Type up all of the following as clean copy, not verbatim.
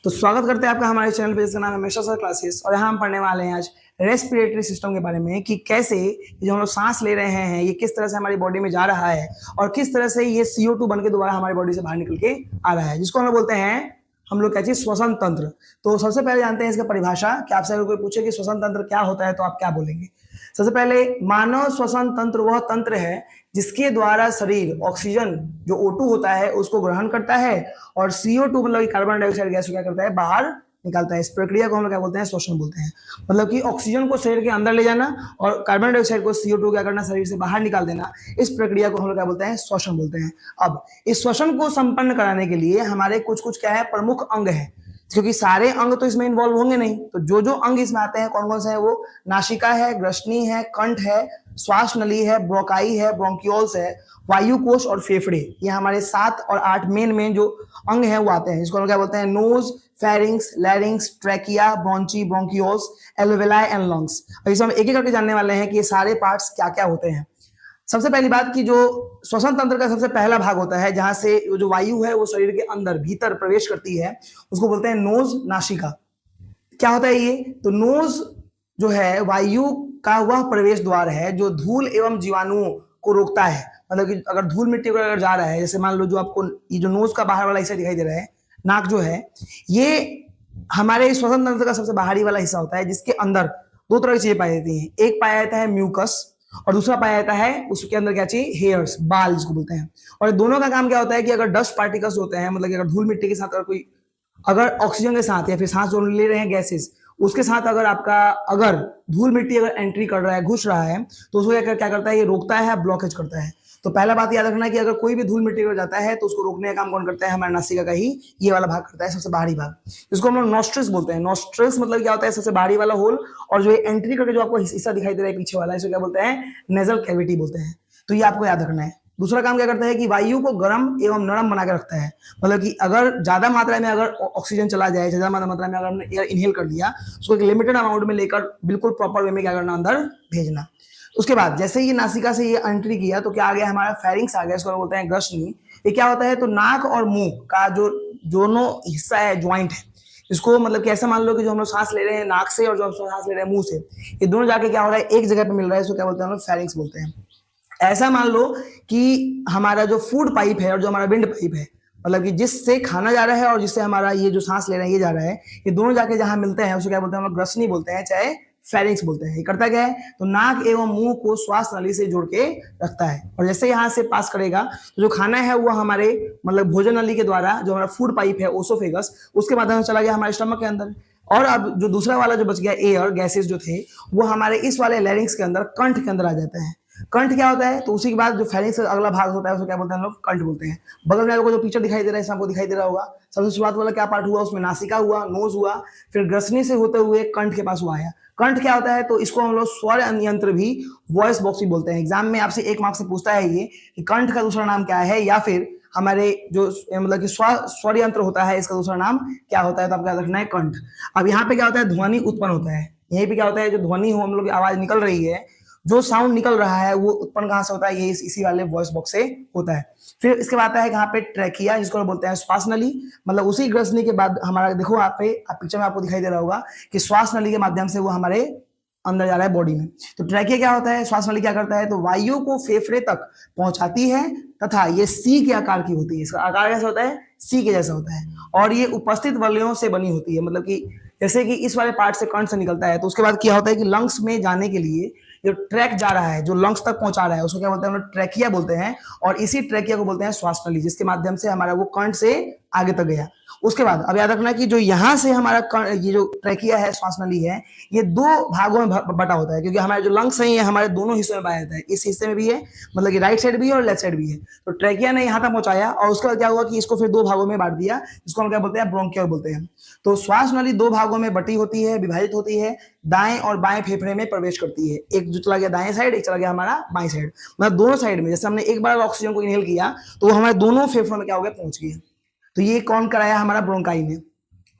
तो स्वागत करते हैं आपका हमारे चैनल पे, जिसका नाम है मेशा सर क्लासेस। और यहाँ हम पढ़ने वाले हैं आज रेस्पिरेटरी सिस्टम के बारे में कि कैसे जो हम लोग सांस ले रहे हैं ये किस तरह से हमारी बॉडी में जा रहा है और किस तरह से ये CO2 बन के दोबारा हमारी बॉडी से बाहर निकल के आ रहा है, जिसको हम लोग बोलते हैं हम लोग क्या चीज, श्वसन तंत्र। तो सबसे पहले जानते हैं इसका परिभाषा कि आपसे अगर कोई पूछे कि श्वसन तंत्र क्या होता है तो आप क्या बोलेंगे। सबसे पहले मानव श्वसन तंत्र वह तंत्र है जिसके द्वारा शरीर ऑक्सीजन जो O2 होता है उसको ग्रहण करता है और CO2 मतलब कार्बन डाइऑक्साइड गैस को क्या करता है, बाहर निकालता है। इस प्रक्रिया को हम लोग क्या बोलते हैं, श्वसन बोलते हैं। मतलब कि ऑक्सीजन को शरीर के अंदर ले जाना और कार्बन डाइऑक्साइड को CO2 क्या करना, शरीर से बाहर निकाल देना, इस प्रक्रिया को हम लोग क्या बोलते हैं, श्वसन बोलते हैं। अब इस श्वसन को संपन्न कराने के लिए हमारे कुछ कुछ क्या है, प्रमुख अंग है, क्योंकि सारे अंग तो इसमें इन्वॉल्व होंगे नहीं। तो जो जो अंग इसमें आते हैं कौन कौन से हैं, वो नासिका है, ग्रसनी है, कंठ है, श्वास नली है, ब्रोंकाई है, ब्रोंकियोल्स है, वायु कोश और फेफड़े। ये हमारे 7 और 8 मेन जो अंग हैं वो आते हैं। इसको हम क्या बोलते हैं, nose, pharynx, larynx, trachea, bronchi, bronchioles, alveoli and lungs. और इसे हम एक एक करके जानने वाले हैं कि ये सारे पार्ट्स क्या क्या होते हैं। सबसे पहली बात कि जो श्वसन तंत्र का सबसे पहला भाग होता है जहां से जो वायु है वो शरीर के अंदर भीतर प्रवेश करती है, उसको बोलते हैं नोज, नासिका। क्या होता है ये, तो नोज जो है वायु का वह प्रवेश द्वार है जो धूल एवं जीवाणुओं को रोकता है। मतलब कि अगर धूल मिट्टी को अगर जा रहा है, जैसे मान लो जो आपको ये जो नोज का बाहर वाला हिस्सा दिखाई दे रहा है, नाक जो है, ये हमारे श्वसन तंत्र का सबसे बाहरी वाला हिस्सा होता है जिसके अंदर दो तरह की चीजें पाई जाती हैं। एक पाया जाता है म्यूकस और दूसरा पाया जाता है उसके अंदर क्या चाहिए, हेयर्स, बाल जिसको बोलते हैं। और दोनों का काम क्या होता है कि अगर डस्ट पार्टिकल्स होते हैं, मतलब कि अगर धूल मिट्टी के साथ अगर कोई, अगर ऑक्सीजन के साथ या फिर सांस जो ले रहे हैं गैसेस, उसके साथ अगर आपका अगर धूल मिट्टी अगर एंट्री कर रहा है, घुस रहा है, तो उसको क्या करता है, ये रोकता है, ब्लॉकेज करता है। तो पहला बात याद रखना कि अगर कोई भी धूल मिट्टी कर जाता है तो उसको रोकने का काम कौन करता है, हमारा नासिका का ही ये वाला भाग करता है, सबसे बाहरी भाग। इसको हम लोग नॉस्ट्रिल्स बोलते हैं। नॉस्ट्रिल्स मतलब क्या होता है, सबसे बाहरी वाला होल, और जो एंट्री करके जो आपको हिस्सा दिखाई दे रहा है पीछे वाला, इसको क्या बोलते हैं, नेजल कैविटी बोलते हैं। तो ये आपको याद रखना है। दूसरा काम क्या करता है कि वायु को गर्म एवं नरम बना के रखता है। मतलब कि अगर ज्यादा मात्रा में अगर ऑक्सीजन चला जाए, ज्यादा मात्रा में अगर हमने एयर इनहेल कर लिया, उसको एक लिमिटेड अमाउंट में लेकर बिल्कुल प्रॉपर वे में क्या करना, अंदर भेजना। उसके बाद जैसे ये नासिका से ये एंट्री किया तो क्या आ गया, हमारा फेरिंग्स आ गया, इसको बोलते हैं ग्रसनी। ये क्या होता है, तो नाक और मुंह का जो दोनों हिस्सा है, ज्वाइंट है, इसको मतलब कि ऐसा मान लो कि जो हम लोग सांस ले रहे हैं नाक से और जो हम सांस ले रहे हैं मुंह से, ये दोनों जाके क्या हो रहा है, एक जगह पे मिल रहा है, इसको क्या बोलते हैं हम लोग, फेरिंग्स बोलते हैं। ऐसा मान लो कि हमारा जो फूड पाइप है और जो हमारा विंड पाइप है, मतलब कि जिससे खाना जा रहा है और जिससे हमारा ये जो सांस ले रहे हैं ये जा रहा है, ये दोनों जाके जहां मिलते हैं उसको क्या बोलते हैं हम लोग, ग्रसनी बोलते हैं, चाहे फेरिंग्स बोलते हैं। ये करता क्या है, तो नाक एवं मुंह को श्वास नली से जोड़ के रखता है, और जैसे यहाँ से पास करेगा तो जो खाना है वो हमारे मतलब भोजन नली के द्वारा, जो हमारा फूड पाइप है ओसोफेगस, उसके माध्यम से चला गया हमारे स्टमक के अंदर। और अब जो दूसरा वाला जो बच गया एयर गैसेस जो थे, वो हमारे इस वाले लैरिंग्स के अंदर, कंठ के अंदर आ जाता है। कंठ क्या होता है, तो उसी के बाद जो फेरिंग्स का अगला भाग होता है उसको क्या बोलते हैं हम लोग, कंठ बोलते हैं। बगल में आपको जो पिक्चर दिखाई दे रहा है, आपको दिखाई दे रहा होगा, सबसे शुरुआत वाला क्या पार्ट हुआ, उसमें नासिका हुआ, नोज हुआ, फिर ग्रसनी से होते हुए कंठ के पास हुआ आया। कंठ क्या होता है, तो इसको हम लोग स्वर यंत्र भी, वॉइस बॉक्स भी बोलते हैं। एग्जाम में आपसे 1 मार्क से पूछता है ये कि कंठ का दूसरा नाम क्या है, या फिर हमारे जो मतलब कि स्वर यंत्र होता है इसका दूसरा नाम क्या होता है, तो आपको याद रखना है कंठ। अब यहाँ पे क्या होता है, ध्वनि उत्पन्न होता है। यहीं पे क्या होता है, जो ध्वनि हो हम लोग की आवाज निकल रही है, जो साउंड निकल रहा है वो उत्पन्न कहां से होता है, ये इसी वाले वॉइस बॉक्स से होता है। फिर इसके बाद आता है यहाँ पे ट्रैकिया, जिसको बोलते हैं श्वास नली। मतलब उसी ग्रसनी के बाद हमारा देखो आप पिक्चर में आपको दिखाई दे रहा होगा कि श्वास नली के माध्यम से वो हमारे अंदर जा रहा है बॉडी में। तो ट्रैकिया क्या होता है, श्वास नली क्या करता है, तो वायु को फेफड़े तक पहुंचाती है, तथा ये सी के आकार की होती है। इसका आकार कैसा होता है, सी के जैसा होता है, और ये उपस्थित वलयों से बनी होती है। मतलब कि जैसे कि इस वाले पार्ट से कंठ से निकलता है, तो उसके बाद क्या होता है कि लंग्स में जाने के लिए जो ट्रैक जा रहा है, जो लंग्स तक पहुंचा रहा है, उसको क्या बोलते हैं हम लोग, ट्रैकिया बोलते हैं। और इसी ट्रैकिया को बोलते हैं श्वास नली, जिसके माध्यम से हमारा वो कंठ से आगे तक गया। उसके बाद अब याद रखना कि जो यहाँ से हमारा ये जो ट्रैकिया है, श्वास नली है, ये 2 भागों में बटा होता है, क्योंकि हमारे जो लंग्स हैं ये हमारे दोनों हिस्सों में पाया जाता है। इस हिस्से में भी है, मतलब कि राइट साइड भी है और लेफ्ट साइड भी है। तो ट्रैकिया ने यहाँ तक पहुंचाया और उसके बाद क्या हुआ कि इसको फिर 2 भागों में बांट दिया, जिसको हम क्या बोलते हैं, ब्रोंकियल बोलते हैं। तो श्वास नली 2 भागों में बटी होती है, विभाजित होती है, दाएं और बाएं फेफड़े में प्रवेश करती है। एक जो चला गया दाएं साइड, एक चला गया हमारा बाएं साइड, मतलब दोनों साइड में। जैसे हमने एक बार ऑक्सीजन को इनहेल किया तो वो हमारे दोनों फेफड़ों में क्या हो गया, पहुंच गया। तो ये कौन कराया, हमारा ब्रोंकाई ने।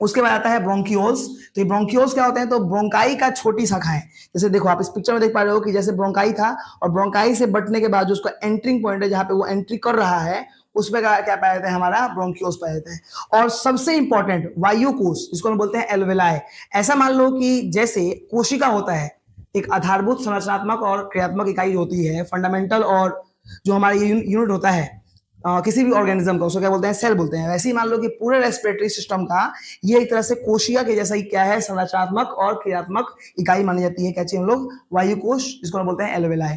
उसके बाद आता है ब्रोंकियोल्स। तो ये ब्रोंकियोल्स क्या होते हैं, तो ब्रोंकाई का छोटी शाखा है। जैसे देखो आप इस पिक्चर में देख पा रहे हो कि जैसे ब्रोंकाई था और ब्रोंकाई से बटने के बाद जो उसका एंट्रिंग पॉइंट है, जहां पे वो एंट्री कर रहा है, उस पर क्या पाया जाता है, हमारा ब्रोंकियोल्स पाया जाता है। और सबसे इंपॉर्टेंट वायु कोश, जिसको हम बोलते हैं एल्वेलाई। ऐसा मान लो कि जैसे कोशिका होता है, एक आधारभूत संरचनात्मक और क्रियात्मक इकाई होती है, फंडामेंटल, और जो हमारा यूनिट होता है किसी भी ऑर्गेनिज्म का, उसको क्या बोलते हैं, सेल बोलते हैं। वैसे ही मान लो कि पूरे रेस्पिरेटरी सिस्टम का ये एक तरह से कोशिका के जैसा ही क्या है, संरचनात्मक और क्रियात्मक इकाई मानी जाती है। क्या चाहिए हम लोग, वायु कोश, जिसको हम बोलते हैं एल्वेलाई।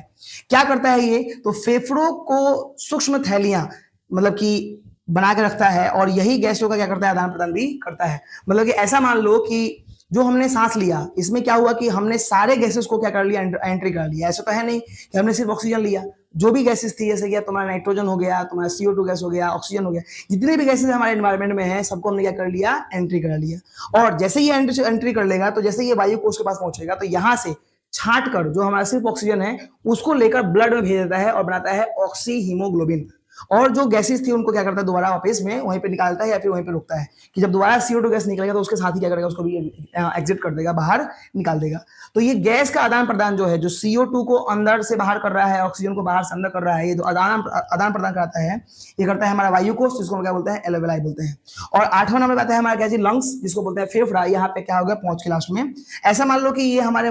क्या करता है ये, तो फेफड़ों को सूक्ष्म थैलियां मतलब कि बना के रखता है, और यही गैसों का क्या करता है, आदान प्रदान भी करता है। मतलब कि ऐसा मान लो कि जो हमने सांस लिया, इसमें क्या हुआ कि हमने सारे गैसेस को क्या कर लिया, एंट्री कर लिया। ऐसा तो है नहीं कि हमने सिर्फ ऑक्सीजन लिया, जो भी गैसेस थी, जैसे कि तुम्हारा नाइट्रोजन हो गया, तुम्हारा CO2 गैस हो गया, ऑक्सीजन हो गया, जितने भी गैसेस हमारे एनवायरनमेंट में हैं, सबको हमने क्या कर लिया, एंट्री कर लिया। और जैसे ये एंट्री कर लेगा, तो जैसे ये वायु कोश के पास पहुंचेगा, तो यहाँ से छांट कर जो हमारा सिर्फ ऑक्सीजन है उसको लेकर ब्लड में भेज देता है और बनाता है ऑक्सी हीमोग्लोबिन। और जो गैसेस थी उनको क्या करता है, दोबारा वापस में वहीं पे निकालता है या फिर वहीं पे रुकता है, कि जब दोबारा CO2 गैस निकलेगा तो उसके साथ ही क्या करेगा, उसको भी एग्जिट कर देगा, बाहर निकाल देगा। तो ये गैस का आदान प्रदान जो है, जो CO2 को अंदर से बाहर कर रहा है, ऑक्सीजन को बाहर से अंदर कर रहा है, ये जो आदान प्रदान कराता है, ये करता है हमारा वायु कोश, जिसको हम क्या बोलते हैं, एल्वेलाई बोलते हैं। और 8वां नंबर आता है हमारा क्या जी, लंग्स, जिसको बोलते हैं फेफड़ा। यहाँ पे क्या होगा, पहुंच के लास्ट में ऐसा मान लो कि ये हमारे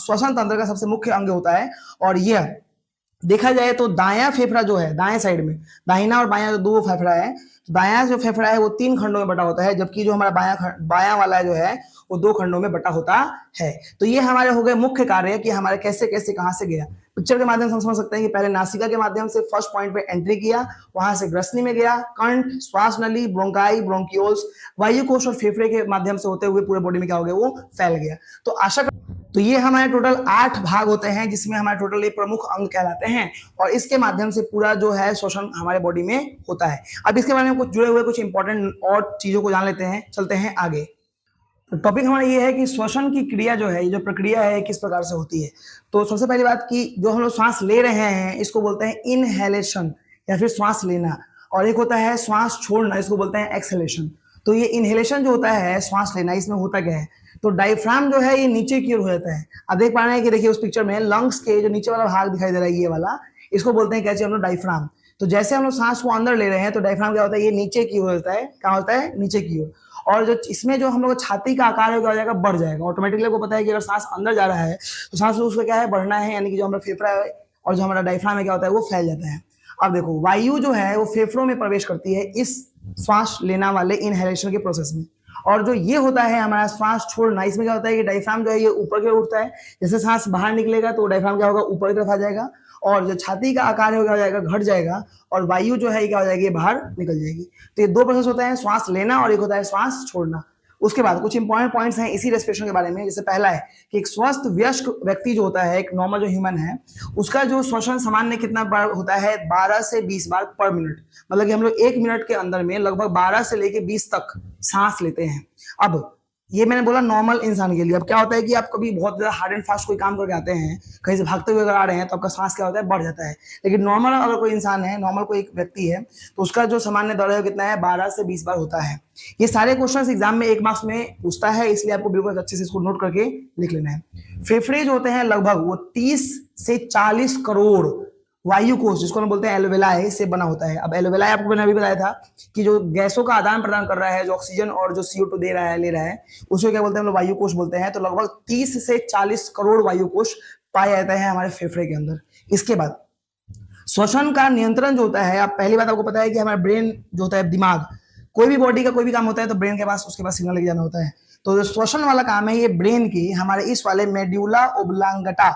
श्वसन तंत्र का सबसे मुख्य अंग होता है। और ये देखा जाए तो दायां फेफड़ा जो है, दाएं साइड में, दाहिना और बायां जो दो फेफड़ा है, तो दायां जो फेफड़ा है वो 3 खंडों में बटा होता है, जबकि जो हमारा बायां वाला जो है वो 2 खंडों में बटा होता है। तो ये हमारे हो गए मुख्य कार्य कि हमारे कैसे कैसे कहां से गया। पिक्चर के माध्यम से हम समझ सकते हैं कि पहले नासिका के माध्यम से फर्स्ट पॉइंट पे एंट्री किया, वहां से ग्रसनी में गया, कंठ, श्वास नली, ब्रोंकाई, ब्रोंकियोल्स, वायु कोश और फेफड़े के माध्यम से होते हुए पूरे बॉडी में क्या हो गया, वो फैल गया। तो आशा तो ये हमारे टोटल 8 भाग होते हैं, जिसमें हमारे टोटल ये प्रमुख अंग कहलाते हैं, और इसके माध्यम से पूरा जो है श्वसन हमारे बॉडी में होता है। अब इसके बारे में कुछ जुड़े हुए कुछ इंपॉर्टेंट और चीजों को जान लेते हैं, चलते हैं आगे। तो टॉपिक हमारा ये है कि श्वसन की क्रिया जो है, ये जो प्रक्रिया है, किस प्रकार से होती है। तो सबसे पहली बात कि जो हम लोग श्वास ले रहे हैं, इसको बोलते हैं इनहेलेशन या फिर श्वास लेना, और एक होता है श्वास छोड़ना, इसको बोलते हैं एक्सहेलेशन। तो ये इनहेलेशन जो होता है, श्वास लेना, इसमें होता क्या है, तो डायफ्राम जो है ये नीचे की ओर हो जाता है। अब देख पा रहे हैं कि देखिए उस पिक्चर में लंग्स के जो नीचे वाला भाग दिखाई दे रहा है, ये वाला, इसको बोलते हैं क्या चाहिए हम लोग, डायफ्राम। तो जैसे हम लोग सांस को अंदर ले रहे हैं, तो डायफ्राम क्या होता है, ये नीचे की ओर होता है। क्या होता है, नीचे की ओर। और जो इसमें जो हम लोग छाती का आकार है, क्या हो जाएगा, बढ़ जाएगा ऑटोमेटिकली। आपको पता है कि अगर सांस अंदर जा रहा है तो सांस उसका क्या है, बढ़ना है, यानी कि जो हमारा फेफड़ा है और जो हमारा डायफ्राम है, क्या होता है, वो फैल जाता है। अब देखो, वायु जो है वो फेफड़ों में प्रवेश करती है इस श्वास लेना वाले इनहेलेशन के प्रोसेस में। और जो ये होता है हमारा श्वास छोड़ना, इसमें क्या होता है कि डायफ्राम जो है ये ऊपर की ओर उठता है। जैसे सांस बाहर निकलेगा तो डायफ्राम क्या होगा, ऊपर की तरफ आ जाएगा, और जो छाती का आकार है वो क्या हो जाएगा, घट जाएगा, और वायु जो है क्या हो जाएगी, बाहर निकल जाएगी। तो ये 2 प्रोसेस होता है, श्वास लेना और एक होता है श्वास छोड़ना। उसके बाद कुछ इंपॉर्टेंट पॉइंट्स हैं इसी रेस्पिरेशन के बारे में। जैसे पहला है कि एक स्वस्थ वयस्क व्यक्ति जो होता है, एक नॉर्मल जो ह्यूमन है, उसका जो श्वसन सामान्य कितना बार होता है, 12 से 20 बार पर मिनट। मतलब कि हम लोग 1 मिनट के अंदर में लगभग 12 से लेके 20 तक सांस लेते हैं। अब ये मैंने बोला नॉर्मल इंसान के लिए। अब क्या होता है कि आप कभी बहुत ज्यादा हार्ड एंड फास्ट कोई काम करके आते हैं, कहीं से भागते हुए अगर आ रहे हैं, तो आपका सांस क्या होता है, बढ़ जाता है। लेकिन नॉर्मल अगर कोई इंसान है, नॉर्मल कोई एक व्यक्ति है, तो उसका जो सामान्य दर है कितना है, 12 से 20 बार होता है। ये सारे क्वेश्चन एग्जाम में 1 मार्क्स में पूछता है, इसलिए आपको बिल्कुल अच्छे से इसको नोट करके लिख लेना है। फेफड़े जो होते हैं लगभग वो 30 से 40 करोड़ वायु कोश, जिसको हम बोलते हैं एल्वेलाई, से बना होता है। अब एल्वेलाई आपको मैंने अभी बताया था कि जो गैसों का आदान प्रदान कर रहा है, जो ऑक्सीजन और जो CO2 दे रहा है, ले रहा है, उसको क्या बोलते हैं हम लोग, वायु कोश बोलते हैं। तो लगभग 30 से 40 करोड़ वायु कोश पाए जाते हैं हमारे फेफड़े के अंदर। इसके बाद श्वसन का नियंत्रण जो होता है, आप पहली बात आपको पता है कि हमारा ब्रेन जो होता है, दिमाग, कोई भी बॉडी का कोई भी काम होता है तो ब्रेन के पास उसके पास सिग्नल लेके जाना होता है। तो जो श्वसन वाला काम है, ये ब्रेन की हमारे इस वाले मेड्यूला ओब्लांगटा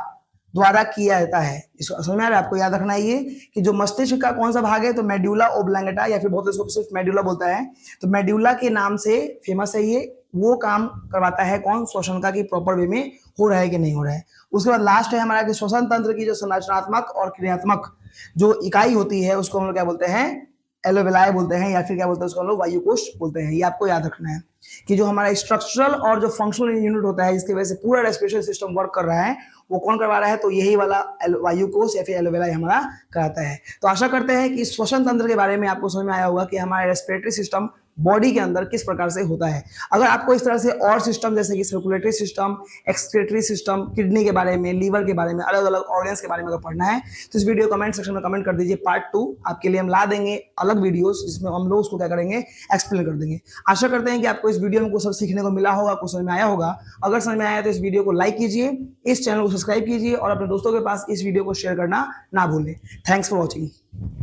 द्वारा किया जाता है। इसको समझ में आ रहा है, आपको याद रखना है ये कि जो मस्तिष्क का कौन सा भाग है, तो मेड्यूला ओब्लांगटा, या फिर बहुत इसको सिर्फ मेड्यूला बोलता है। तो मेड्यूला के नाम से फेमस है ये। वो काम करवाता है कौन, श्वसन का, कि प्रॉपर वे में हो रहा है कि नहीं हो रहा है। उसके बाद लास्ट है हमारा कि श्वसन तंत्र की जो संरचनात्मक और क्रियात्मक जो इकाई होती है, उसको हम लोग क्या बोलते हैं, एल्वेलाई बोलते हैं, या फिर क्या बोलते हैं, उसको हम लोग वायु कोश बोलते हैं। ये आपको याद रखना है कि जो हमारा स्ट्रक्चरल और जो फंक्शनल यूनिट होता है, जिसकी वजह से पूरा रेस्पिरेशन सिस्टम वर्क कर रहा है, वो कौन करवा रहा है, तो यही वाला वायु कोश या फिर एल्वेलाई हमारा कराता है। तो आशा करते हैं कि श्वसन तंत्र के बारे में आपको समझ में आया होगा कि हमारा रेस्पिरेटरी सिस्टम बॉडी के अंदर किस प्रकार से होता है। अगर आपको इस तरह से और सिस्टम जैसे कि circulatory system, excretory system, kidney के बारे में, लीवर के बारे में, अलग अलग ऑर्गन्स के बारे में अगर पढ़ना है तो इस वीडियो कमेंट सेक्शन में कमेंट कर दीजिए। पार्ट 2 आपके लिए हम ला देंगे अलग वीडियोस जिसमें हम लोग उसको क्या करेंगे, एक्सप्लेन कर देंगे। आशा करते हैं कि आपको इस वीडियो में कुछ सब सीखने को मिला होगा, कुछ समझ में आया होगा। अगर समझ में आया तो इस वीडियो को लाइक कीजिए, इस चैनल को सब्सक्राइब कीजिए और अपने दोस्तों के पास इस वीडियो को शेयर करना ना भूलें। Thanks for watching.